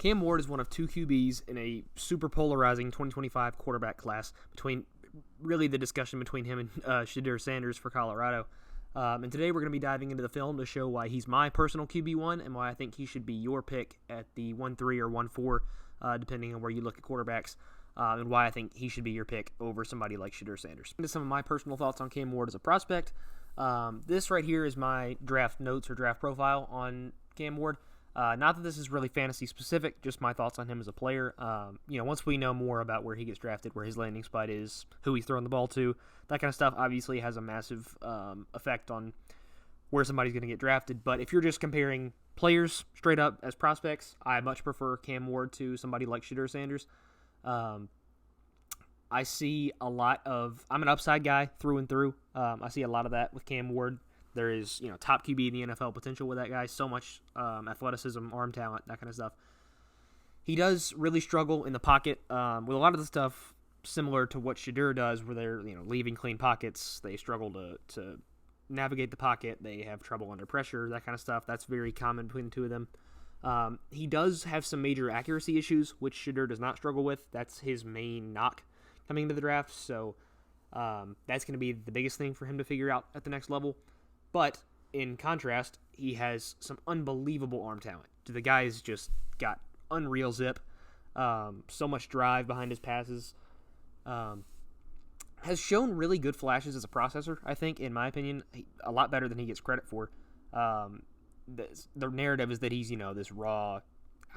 Cam Ward is one of two QBs in a super polarizing 2025 quarterback class, between really the discussion between him and Shedeur Sanders for Colorado. And today we're going to be diving into the film to show why he's my personal QB1 and why I think he should be your pick at the 1-3 or 1-4, depending on where you look at quarterbacks, and why I think he should be your pick over somebody like Shedeur Sanders. Into some of my personal thoughts on Cam Ward as a prospect. This right here is my draft notes or draft profile on Cam Ward. Not that this is really fantasy specific, just my thoughts on him as a player. Once we know more about where he gets drafted, where his landing spot is, who he's throwing the ball to, that kind of stuff obviously has a massive effect on where somebody's going to get drafted. But if you're just comparing players straight up as prospects, I much prefer Cam Ward to somebody like Shedeur Sanders. I see a lot of, I'm an upside guy through and through. I see a lot of that with Cam Ward. There is, top QB in the NFL potential with that guy. So much athleticism, arm talent, that kind of stuff. He does really struggle in the pocket with a lot of the stuff similar to what Shedeur does, where they're leaving clean pockets. They struggle to navigate the pocket. They have trouble under pressure, that kind of stuff. That's very common between the two of them. He does have some major accuracy issues, which Shedeur does not struggle with. That's his main knock coming into the draft. So that's going to be the biggest thing for him to figure out at the next level. But in contrast, he has some unbelievable arm talent. The guy's just got unreal zip, so much drive behind his passes. Has shown really good flashes as a processor, I think, in my opinion, a lot better than he gets credit for. The narrative is that he's, this raw,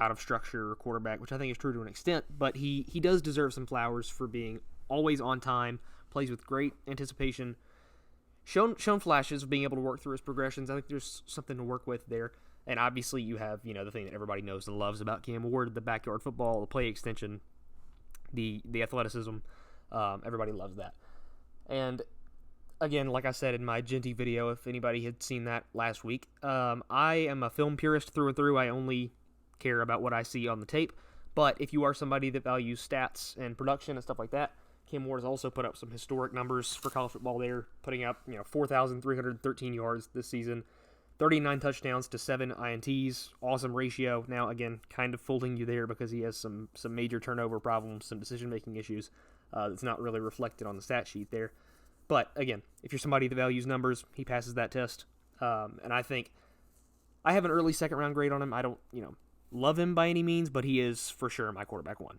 out-of-structure quarterback, which I think is true to an extent, but he does deserve some flowers for being always on time, plays with great anticipation, shown flashes of being able to work through his progressions. I think there's something to work with there. And obviously you have, the thing that everybody knows and loves about Cam Ward, the backyard football, the play extension, the athleticism. Everybody loves that. And again, like I said in my Genty video, if anybody had seen that last week, I am a film purist through and through. I only care about what I see on the tape. But if you are somebody that values stats and production and stuff like that, Cam Ward has also put up some historic numbers for college football there, putting up 4,313 yards this season, 39 touchdowns to 7 INTs, awesome ratio. Now, again, kind of fooling you there because he has some major turnover problems, some decision-making issues that's not really reflected on the stat sheet there. But, again, if you're somebody that values numbers, he passes that test. And I think I have an early second-round grade on him. I don't, love him by any means, but he is for sure my quarterback one.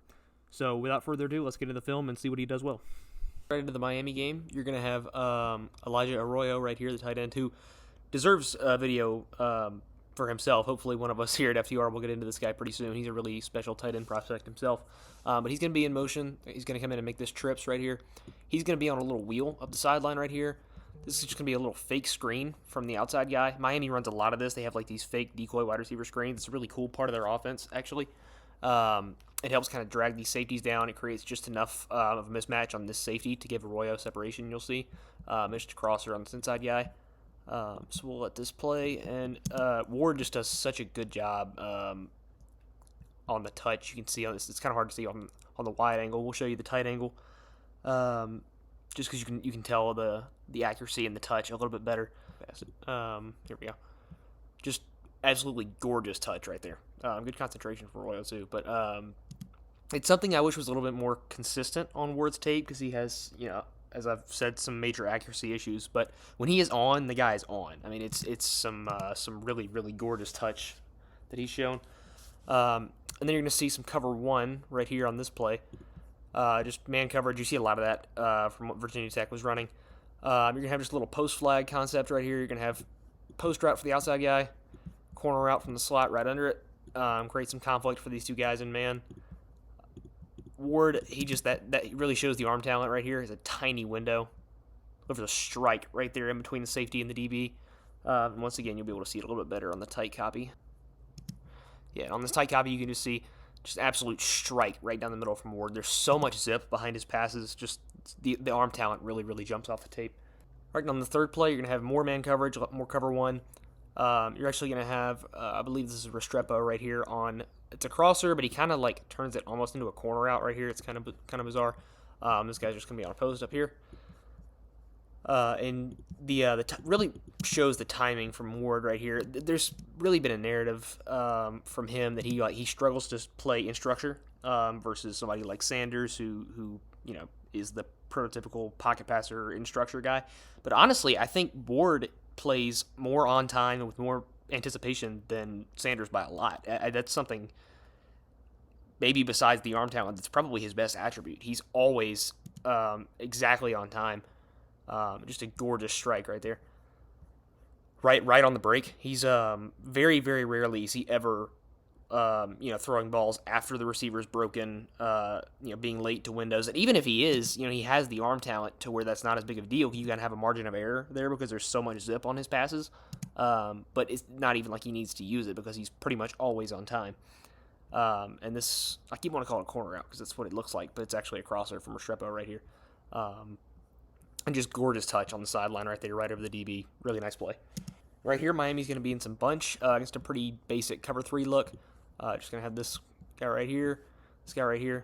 So without further ado, let's get into the film and see what he does well. Right into the Miami game, you're going to have Elijah Arroyo right here, the tight end, who deserves a video for himself. Hopefully one of us here at FTR will get into this guy pretty soon. He's a really special tight end prospect himself. But he's going to be in motion. He's going to come in and make this trips right here. He's going to be on a little wheel up the sideline right here. This is just going to be a little fake screen from the outside guy. Miami runs a lot of this. They have like these fake decoy wide receiver screens. It's a really cool part of their offense, actually. It helps kind of drag these safeties down. It creates just enough of a mismatch on this safety to give Arroyo separation, you'll see. It's a crosser on this inside guy. So we'll let this play. And Ward just does such a good job on the touch. You can see on this. It's kind of hard to see on the wide angle. We'll show you the tight angle. Just because you can tell the accuracy and the touch a little bit better. Here we go. Just absolutely gorgeous touch right there. Good concentration for Arroyo too. But it's something I wish was a little bit more consistent on Ward's tape because he has, as I've said, some major accuracy issues. But when he is on, the guy is on. I mean, it's some really, really gorgeous touch that he's shown. And then you're going to see some cover one right here on this play. Just man coverage. You see a lot of that from what Virginia Tech was running. You're going to have just a little post flag concept right here. You're going to have post route for the outside guy, corner route from the slot right under it. Create some conflict for these two guys in man. Ward, he just that really shows the arm talent right here. It's a tiny window over the strike right there in between the safety and the DB. And once again, you'll be able to see it a little bit better on the tight copy. Yeah, on this tight copy, you can just see just absolute strike right down the middle from Ward. There's so much zip behind his passes. Just the arm talent really, really jumps off the tape. Right on the third play, you're going to have more man coverage, more cover one. You're actually going to have, I believe this is Restrepo right here on, it's a crosser, but he kind of like turns it almost into a corner out right here. It's kind of bizarre. This guy's just going to be on a post up here. And really shows the timing from Ward right here. There's really been a narrative from him that he struggles to play in structure versus somebody like Sanders who is the prototypical pocket passer in structure guy. But honestly, I think Ward plays more on time and with more anticipation than Sanders by a lot. That's something maybe besides the arm talent that's probably his best attribute. He's always exactly on time. Just a gorgeous strike right there. Right on the break. He's very, very rarely is he ever throwing balls after the receiver's broken, being late to windows. And even if he is, he has the arm talent to where that's not as big of a deal. You gotta have a margin of error there because there's so much zip on his passes. But it's not even like he needs to use it because he's pretty much always on time. And this, I keep wanting to call it a corner route because that's what it looks like, but it's actually a crosser from Restrepo right here. And just gorgeous touch on the sideline right there, right over the DB. Really nice play. Right here, Miami's going to be in some bunch against a pretty basic cover 3 look. Just going to have this guy right here, this guy right here.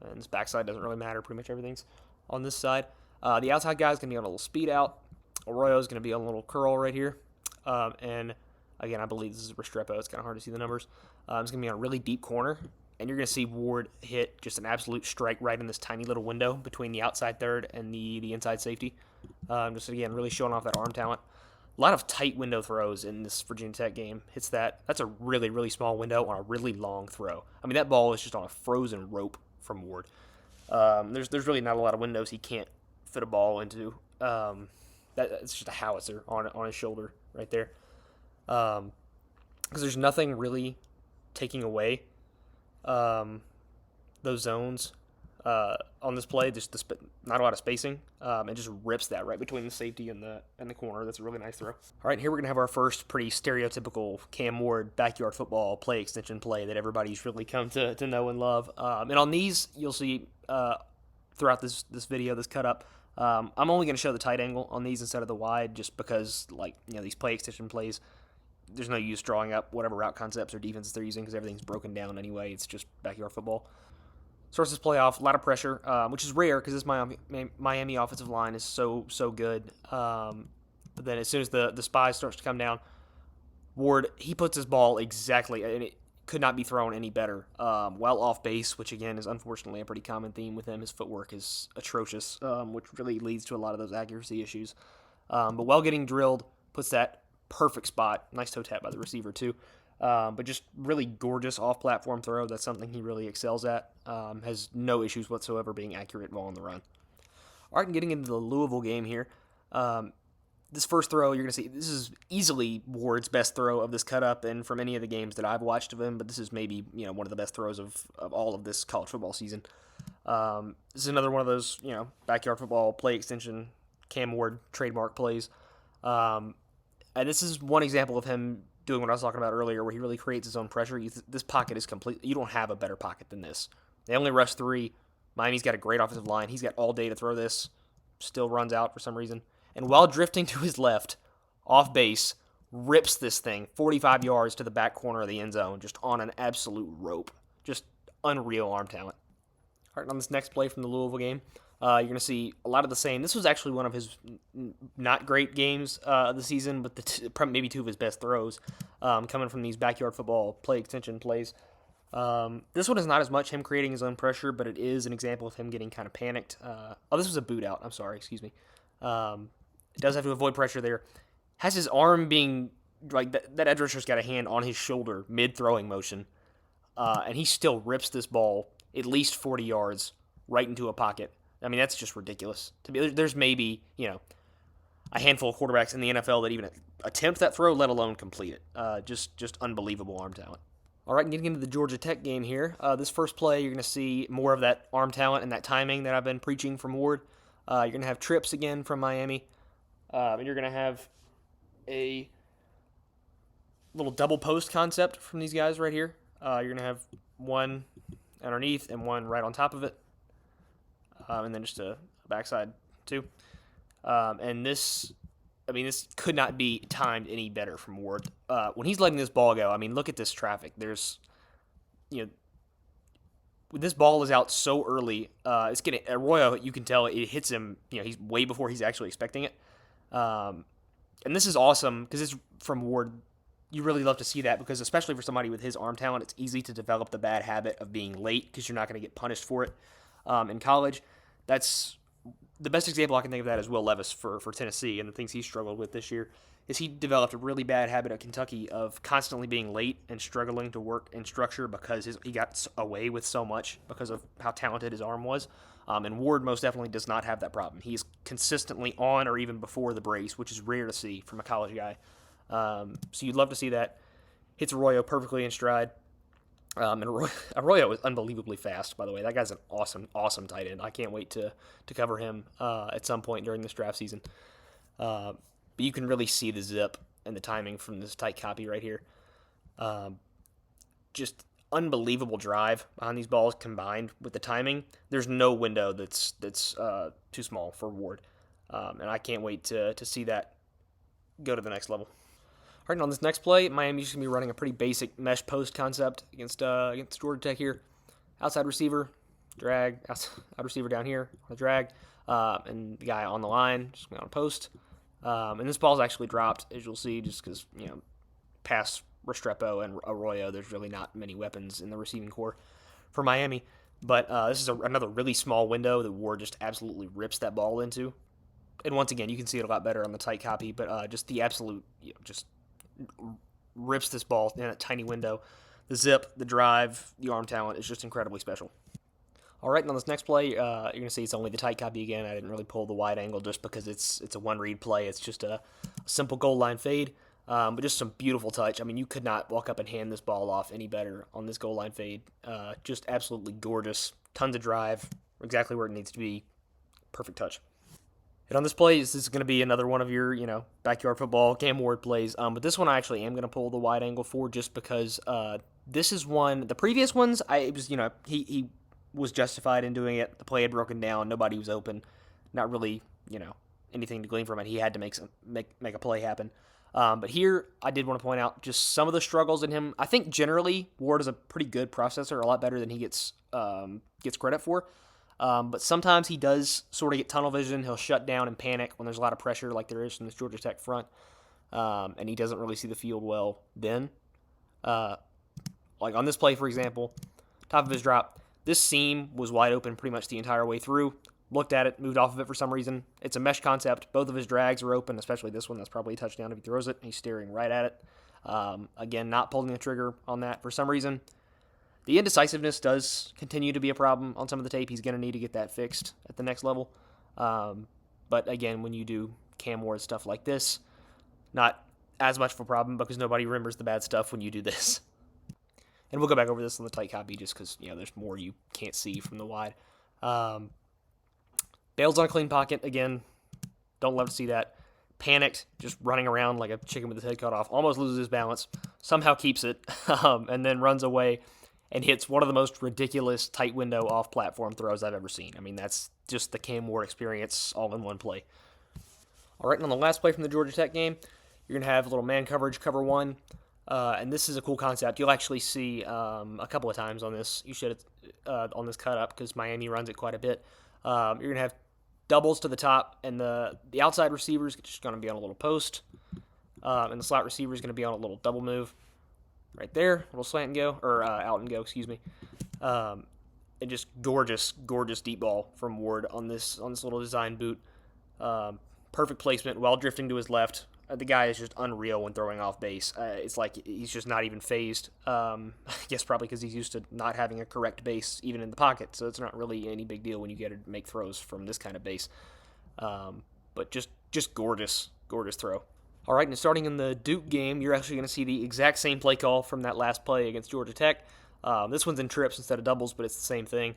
And this backside doesn't really matter. Pretty much everything's on this side. The outside guy is going to be on a little speed out. Arroyo is going to be on a little curl right here. And again, I believe this is Restrepo. It's kind of hard to see the numbers. It's going to be on a really deep corner. And you're going to see Ward hit just an absolute strike right in this tiny little window between the outside third and the inside safety. Just, again, really showing off that arm talent. A lot of tight window throws in this Virginia Tech game. Hits that. That's a really, really small window on a really long throw. I mean, that ball is just on a frozen rope from Ward. There's really not a lot of windows he can't fit a ball into. It's just a howitzer on his shoulder right there. Because there's nothing really taking away those zones on this play. Just not a lot of spacing, and just rips that right between the safety and the corner. That's a really nice throw. All right, here we're gonna have our first pretty stereotypical Cam Ward backyard football play extension play that everybody's really come to know and love. And on these, you'll see throughout this video, this cut up. I'm only gonna show the tight angle on these instead of the wide, just because these play extension plays. There's no use drawing up whatever route concepts or defenses they're using because everything's broken down anyway. It's just backyard football. Starts this play off, a lot of pressure, which is rare because this Miami offensive line is so good. But then as soon as the spy starts to come down, Ward, he puts his ball exactly, and it could not be thrown any better. Well off base, which again is unfortunately a pretty common theme with him. His footwork is atrocious, which really leads to a lot of those accuracy issues. But while getting drilled, puts that perfect spot. Nice toe tap by the receiver too. But just really gorgeous off-platform throw. That's something he really excels at. Has no issues whatsoever being accurate while on the run. All right, and getting into the Louisville game here. This first throw, you're going to see, this is easily Ward's best throw of this cut-up and from any of the games that I've watched of him, but this is maybe one of the best throws of all of this college football season. This is another one of those backyard football play extension Cam Ward trademark plays. And this is one example of him doing what I was talking about earlier, where he really creates his own pressure. This pocket is complete. You don't have a better pocket than this. They only rush 3. Miami's got a great offensive line. He's got all day to throw this. Still runs out for some reason. And while drifting to his left, off base, rips this thing 45 yards to the back corner of the end zone, just on an absolute rope. Just unreal arm talent. All right, on this next play from the Louisville game, you're going to see a lot of the same. This was actually one of his not great games of the season, but maybe 2 of his best throws coming from these backyard football play extension plays. This one is not as much him creating his own pressure, but it is an example of him getting kind of panicked. This was a boot out. I'm sorry, excuse me. It does have to avoid pressure there. Has his arm being, like, that edge rusher's got a hand on his shoulder mid-throwing motion, and he still rips this ball at least 40 yards right into a pocket. I mean, that's just ridiculous. There's maybe, a handful of quarterbacks in the NFL that even attempt that throw, let alone complete it. Just unbelievable arm talent. All right, getting into the Georgia Tech game here. This first play, you're going to see more of that arm talent and that timing that I've been preaching from Ward. You're going to have trips again from Miami. And you're going to have a little double post concept from these guys right here. You're going to have one underneath and one right on top of it. And then just a backside too. And this could not be timed any better from Ward. When he's letting this ball go, I mean, look at this traffic. There's, this ball is out so early, it's getting Arroyo. You can tell it hits him. He's way before he's actually expecting it. And this is awesome because it's from Ward. You really love to see that because especially for somebody with his arm talent, it's easy to develop the bad habit of being late because you're not going to get punished for it. In college, that's the best example I can think of that is Will Levis for Tennessee and the things he struggled with this year. Is he developed a really bad habit at Kentucky of constantly being late and struggling to work in structure because he got away with so much because of how talented his arm was. And Ward most definitely does not have that problem. He's consistently on or even before the brace, which is rare to see from a college guy. So you'd love to see that. Hits Arroyo perfectly in stride. And Arroyo is unbelievably fast, by the way. That guy's an awesome, awesome tight end. I can't wait to cover him at some point during this draft season. But you can really see the zip and the timing from this tight copy right here. Just unbelievable drive behind these balls combined with the timing. There's no window that's too small for Ward. And I can't wait to see that go to the next level. All right, on this next play, Miami's going to be running a pretty basic mesh post concept against Georgia Tech here. Outside receiver, drag, outside receiver down here on the drag, and the guy on the line just on a post. And this ball's actually dropped, as you'll see, just because, past Restrepo and Arroyo, there's really not many weapons in the receiving core for Miami. But this is another really small window that Ward just absolutely rips that ball into. And once again, you can see it a lot better on the tight copy, but just the absolute, just rips this ball in a tiny window. The zip, the drive, the arm talent is just incredibly special. All right, and on this next play, you're going to see it's only the tight copy again. I didn't really pull the wide angle just because it's a one-read play. It's just a simple goal line fade, but just some beautiful touch. I mean, you could not walk up and hand this ball off any better on this goal line fade. Just absolutely gorgeous. Tons of drive, exactly where it needs to be. Perfect touch. And on this play, this is going to be another one of your, backyard football Cam Ward plays. But this one I actually am going to pull the wide angle for just because this is one. The previous ones, he was justified in doing it. The play had broken down. Nobody was open. Not really, anything to glean from it. He had to make a play happen. But here, I did want to point out just some of the struggles in him. I think generally Ward is a pretty good processor, a lot better than he gets credit for. But sometimes he does sort of get tunnel vision. He'll shut down and panic when there's a lot of pressure like there is from this Georgia Tech front. And he doesn't really see the field well then. Like on this play, for example, top of his drop, this seam was wide open pretty much the entire way through. Looked at it, moved off of it for some reason. It's a mesh concept. Both of his drags are open, especially this one. That's probably a touchdown if he throws it. He's staring right at it. Again, not pulling the trigger on that for some reason. The indecisiveness does continue to be a problem on some of the tape. He's going to need to get that fixed at the next level. But again, when you do Cam Ward stuff like this, not as much of a problem because nobody remembers the bad stuff when you do this. And we'll go back over this on the tight copy just because there's more you can't see from the wide. Bails on a clean pocket. Again, don't love to see that. Panicked, just running around like a chicken with his head cut off. Almost loses his balance. Somehow keeps it. And then runs away and hits one of the most ridiculous tight window off-platform throws I've ever seen. I mean, that's just the Cam Ward experience all in one play. All right, and on the last play from the Georgia Tech game, you're going to have a little man coverage, cover one. And this is a cool concept. You'll actually see a couple of times on this. You should on this cut up because Miami runs it quite a bit. You're going to have doubles to the top, and the outside receiver is just going to be on a little post. And the slot receiver is going to be on a little double move. Right there, little slant and go, or out and go, excuse me. And just gorgeous, gorgeous deep ball from Ward on this little design boot. Perfect placement while drifting to his left. The guy is just unreal when throwing off base. It's like he's just not even phased. I guess probably because he's used to not having a correct base even in the pocket, so it's not really any big deal when you get to make throws from this kind of base. But just gorgeous, gorgeous throw. All right, and starting in the Duke game, you're actually going to see the exact same play call from that last play against Georgia Tech. This one's in trips instead of doubles, but it's the same thing.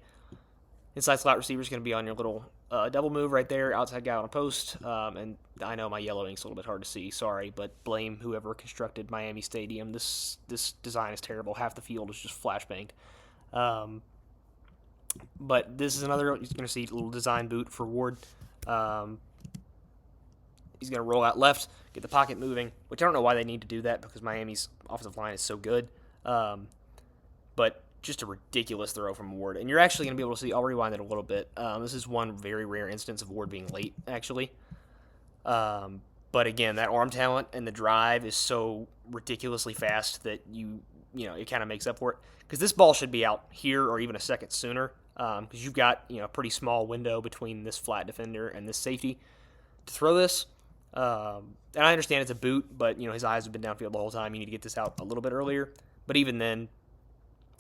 Inside slot receiver is going to be on your little double move right there, outside guy on a post. And I know my yellow ink's a little bit hard to see, sorry, but blame whoever constructed Miami Stadium. This design is terrible. Half the field is just flashbanged. But this is another, you're going to see a little design boot for Ward. He's going to roll out left, get the pocket moving, which I don't know why they need to do that because Miami's offensive line is so good. But just a ridiculous throw from Ward. And you're actually going to be able to see, I'll rewind it a little bit. This is one very rare instance of Ward being late, actually. But again, that arm talent and the drive is so ridiculously fast that it kind of makes up for it. Because this ball should be out here or even a second sooner. Because you've got a pretty small window between this flat defender and this safety to throw this. And I understand it's a boot, but his eyes have been downfield the whole time. You need to get this out a little bit earlier. But even then,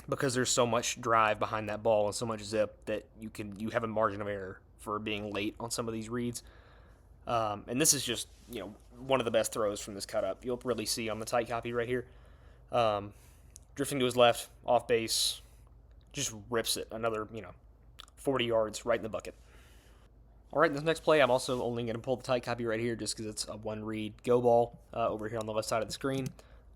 because there's so much drive behind that ball and so much zip that you have a margin of error for being late on some of these reads. And this is just one of the best throws from this cut up. You'll really see on the tight copy right here. Drifting to his left, off base, just rips it another 40 yards right in the bucket. All right, in this next play, I'm also only going to pull the tight copy right here just because it's a one-read go ball over here on the left side of the screen.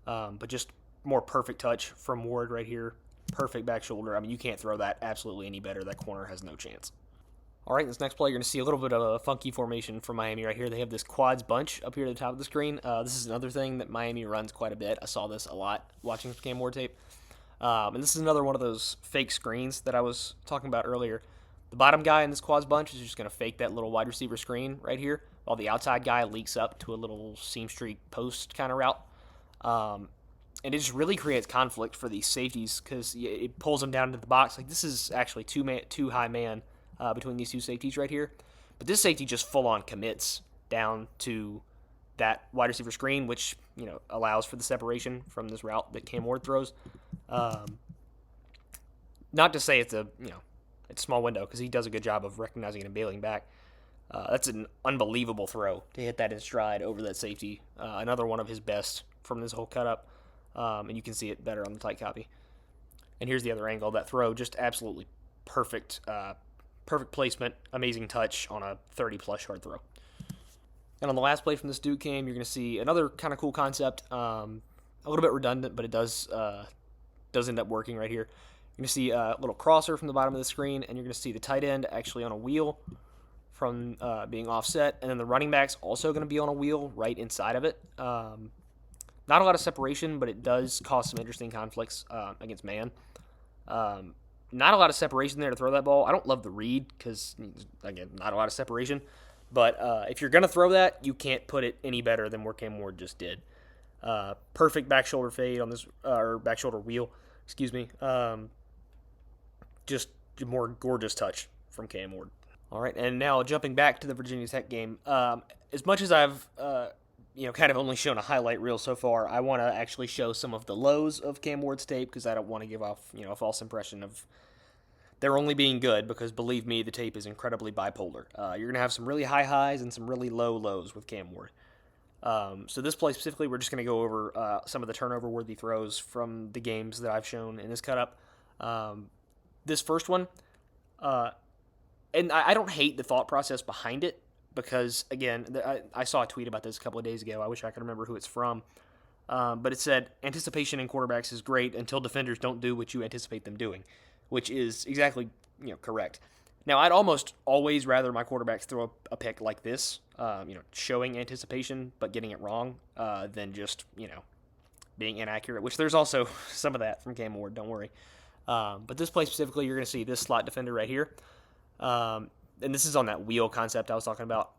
But just more perfect touch from Ward right here. Perfect back shoulder. I mean, you can't throw that absolutely any better. That corner has no chance. All right, in this next play, you're going to see a little bit of a funky formation from Miami right here. They have this quads bunch up here at the top of the screen. This is another thing that Miami runs quite a bit. I saw this a lot watching Cam Ward tape. And this is another one of those fake screens that I was talking about earlier. The bottom guy in this quads bunch is just going to fake that little wide receiver screen right here, while the outside guy leaks up to a little seam streak post kind of route. And it just really creates conflict for these safeties because it pulls them down into the box. Like, this is actually too high man between these two safeties right here. But this safety just full-on commits down to that wide receiver screen, which allows for the separation from this route that Cam Ward throws. Not to say it's it's a small window because he does a good job of recognizing it and bailing back. That's an unbelievable throw to hit that in stride over that safety. Another one of his best from this whole cut up. And you can see it better on the tight copy. And here's the other angle. That throw, just absolutely perfect. Perfect placement, amazing touch on a 30-plus yard throw. And on the last play from this Duke game, you're going to see another kind of cool concept. A little bit redundant, but it does end up working right here. You're going to see a little crosser from the bottom of the screen, and you're going to see the tight end actually on a wheel from being offset. And then the running back's also going to be on a wheel right inside of it. Not a lot of separation, but it does cause some interesting conflicts against man. Not a lot of separation there to throw that ball. I don't love the read because, again, not a lot of separation. But if you're going to throw that, you can't put it any better than where Cam Ward just did. Perfect back shoulder fade on this, or back shoulder wheel, excuse me. Just a more gorgeous touch from Cam Ward. All right, and now jumping back to the Virginia Tech game. As much as I've kind of only shown a highlight reel so far, I want to actually show some of the lows of Cam Ward's tape because I don't want to give off a false impression of they're only being good because, believe me, the tape is incredibly bipolar. You're going to have some really high highs and some really low lows with Cam Ward. So this play specifically, we're just going to go over some of the turnover-worthy throws from the games that I've shown in this cut-up. This first one, and I don't hate the thought process behind it because, again, I saw a tweet about this a couple of days ago. I wish I could remember who it's from. But it said, anticipation in quarterbacks is great until defenders don't do what you anticipate them doing, which is exactly correct. Now, I'd almost always rather my quarterbacks throw a pick like this, showing anticipation but getting it wrong, than just, being inaccurate, which there's also some of that from Cam Ward, don't worry. But this play specifically, you're going to see this slot defender right here. And this is on that wheel concept I was talking about.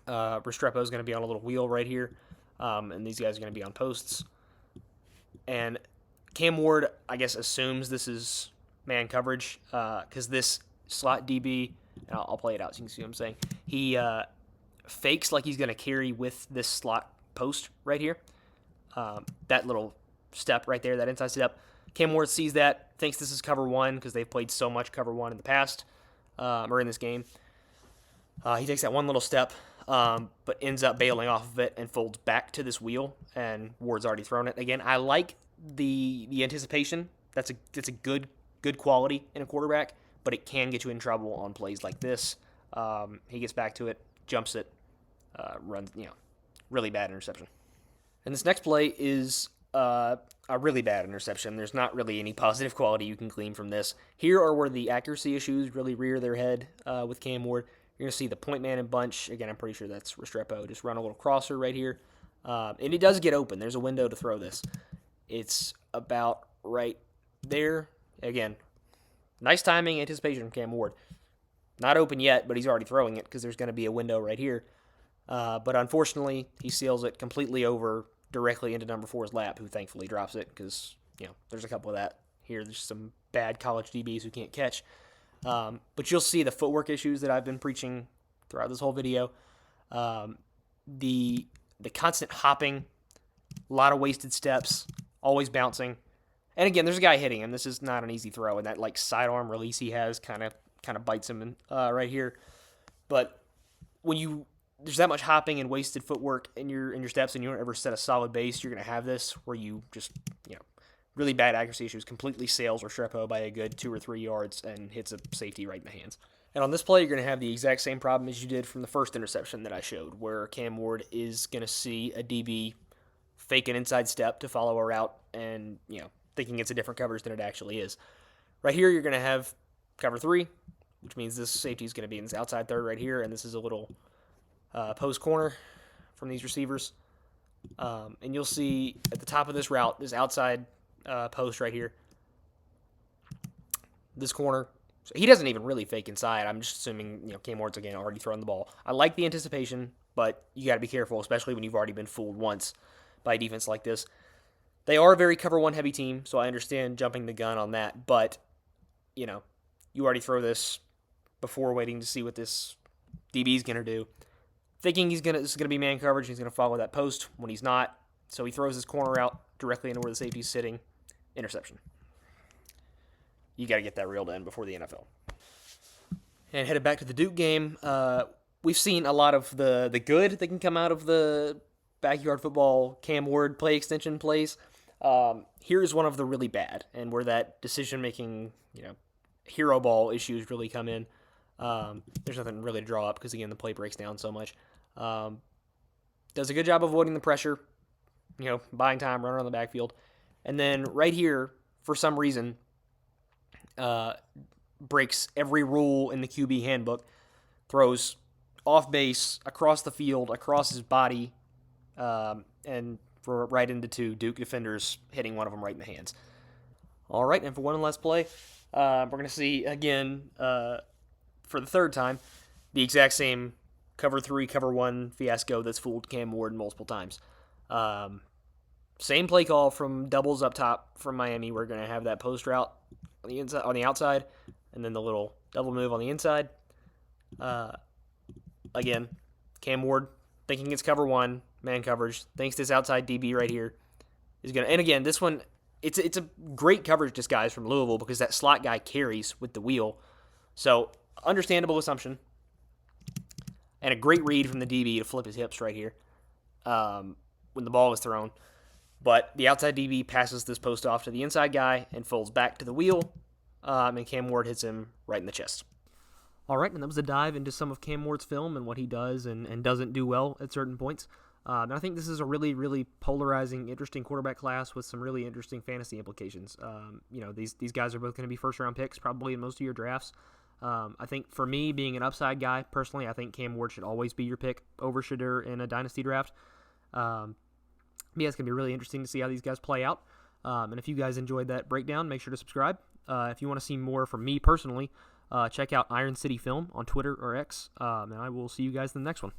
Restrepo is going to be on a little wheel right here, and these guys are going to be on posts. And Cam Ward, I guess, assumes this is man coverage because this slot DB, and I'll play it out so you can see what I'm saying. He fakes like he's going to carry with this slot post right here. That little step right there, that inside step. Cam Ward sees that, thinks this is cover one because they've played so much cover one in the past or in this game. He takes that one little step, but ends up bailing off of it and folds back to this wheel, and Ward's already thrown it. Again, I like the anticipation. That's a good quality in a quarterback, but it can get you in trouble on plays like this. He gets back to it, jumps it, runs, really bad interception. And this next play is a really bad interception. There's not really any positive quality you can glean from this. Here are where the accuracy issues really rear their head with Cam Ward. You're going to see the point man and bunch. Again, I'm pretty sure that's Restrepo. Just run a little crosser right here. And it does get open. There's a window to throw this. It's about right there, again, nice timing, anticipation from Cam Ward. Not open yet, but he's already throwing it because there's going to be a window right here. But unfortunately, he seals it completely over directly into number 4's lap, who thankfully drops it because, there's a couple of that here. There's some bad college DBs who can't catch. But you'll see the footwork issues that I've been preaching throughout this whole video. The constant hopping, a lot of wasted steps, always bouncing. And again, there's a guy hitting him. This is not an easy throw, and that sidearm release he has kind of bites him in, right here. But when there's that much hopping and wasted footwork in your steps, and you don't ever set a solid base, you're going to have this where you just really bad accuracy issues, completely sails or Shrepo by a good 2 or 3 yards and hits a safety right in the hands. And on this play, you're going to have the exact same problem as you did from the first interception that I showed, where Cam Ward is going to see a DB fake an inside step to follow a route and, thinking it's a different coverage than it actually is. Right here, you're going to have cover 3, which means this safety is going to be in this outside third right here, and this is a little post corner from these receivers. And you'll see at the top of this route, this outside post right here, this corner. So he doesn't even really fake inside. I'm just assuming, Cam Ward's, again, already throwing the ball. I like the anticipation, but you got to be careful, especially when you've already been fooled once by a defense like this. They are a very cover 1 heavy team, so I understand jumping the gun on that, but, you already throw this before waiting to see what this DB is going to do. Thinking this is going to be man coverage, he's going to follow that post when he's not, so he throws his corner out directly into where the safety's sitting. Interception. You got to get that reeled in before the NFL. And headed back to the Duke game, we've seen a lot of the good that can come out of the backyard football Cam Ward play extension plays. Here's one of the really bad, and where that decision-making, hero ball issues really come in. There's nothing really to draw up because, again, the play breaks down so much. Does a good job avoiding the pressure, buying time, running on the backfield. And then right here, for some reason, breaks every rule in the QB handbook, throws off base, across the field, across his body, and right into 2 Duke defenders, hitting one of them right in the hands. All right, and for one last play, we're going to see, again, for the third time, the exact same cover 3, cover 1 fiasco that's fooled Cam Ward multiple times. Same play call from doubles up top from Miami. We're going to have that post route on the outside, and then the little double move on the inside. Again, Cam Ward thinking it's cover 1, man coverage, thinks this outside DB right here is going to, and again, this one, it's a great coverage disguise from Louisville because that slot guy carries with the wheel. So, understandable assumption. And a great read from the DB to flip his hips right here when the ball is thrown. But the outside DB passes this post off to the inside guy and folds back to the wheel, and Cam Ward hits him right in the chest. All right, and that was a dive into some of Cam Ward's film and what he does and doesn't do well at certain points. And I think this is a really, really polarizing, interesting quarterback class with some really interesting fantasy implications. These guys are both going to be first-round picks probably in most of your drafts. I think for me, being an upside guy, personally, I think Cam Ward should always be your pick over Shedeur in a dynasty draft. It's going to be really interesting to see how these guys play out. And if you guys enjoyed that breakdown, make sure to subscribe. If you want to see more from me personally, check out Iron City Film on Twitter or X, and I will see you guys in the next one.